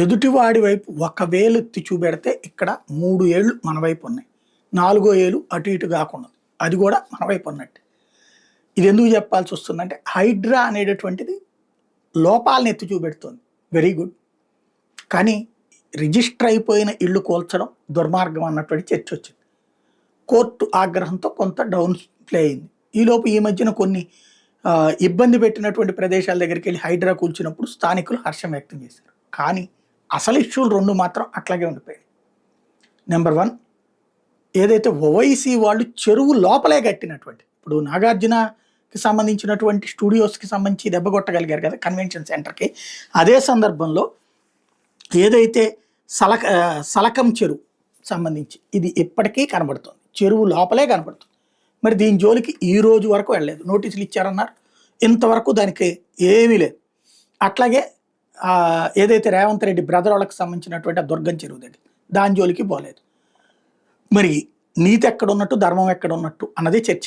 ఎదుటివాడి వైపు ఒక వేలు ఎత్తి చూపెడితే ఇక్కడ 3 ఏళ్ళు మన వైపు ఉన్నాయి, 4వ ఏలు అటు ఇటు కాకుండా అది కూడా మన వైపు ఉన్నట్టు. ఇది ఎందుకు చెప్పాల్సి వస్తుందంటే హైడ్రా అనేటటువంటిది లోపాలను ఎత్తి చూపెడుతుంది, వెరీ గుడ్. కానీ రిజిస్టర్ అయిపోయిన ఇళ్ళు కూల్చడం దుర్మార్గం అన్నటువంటి చర్చ వచ్చింది. కోర్టు ఆగ్రహంతో కొంత డౌన్ ప్లే అయింది. ఈలోపు ఈ మధ్యన కొన్ని ఇబ్బంది పెట్టినటువంటి ప్రదేశాల దగ్గరికి వెళ్ళి హైడ్రా కూల్చినప్పుడు స్థానికులు హర్షం వ్యక్తం చేశారు. కానీ అసలు ఇష్యూలు 2 మాత్రం అట్లాగే ఉండిపోయాయి. నెంబర్ 1, ఏదైతే ఓవైసీ వాళ్ళు చెరువు లోపలే కట్టినటువంటి, ఇప్పుడు నాగార్జునకి సంబంధించినటువంటి స్టూడియోస్కి సంబంధించి దెబ్బ కొట్టగలిగారు కదా కన్వెన్షన్ సెంటర్కి, అదే సందర్భంలో ఏదైతే సలకం చెరువు సంబంధించి ఇది ఇప్పటికీ కనబడుతుంది, చెరువు లోపలే కనబడుతుంది. మరి దీని జోలికి ఈ రోజు వరకు వెళ్ళలేదు. నోటీసులు ఇచ్చారన్నారు, ఇంతవరకు దానికి ఏమీ లేదు. అట్లాగే ఏదైతే రేవంత్ రెడ్డి బ్రదర్ వాళ్ళకి సంబంధించినటువంటి ఆ దుర్గం చెరువు దగ్గర దాని జోలికి పోలేదు. మరి నీతి ఎక్కడ ఉన్నట్టు ధర్మం ఎక్కడ ఉన్నట్టు అన్నదే చర్చ.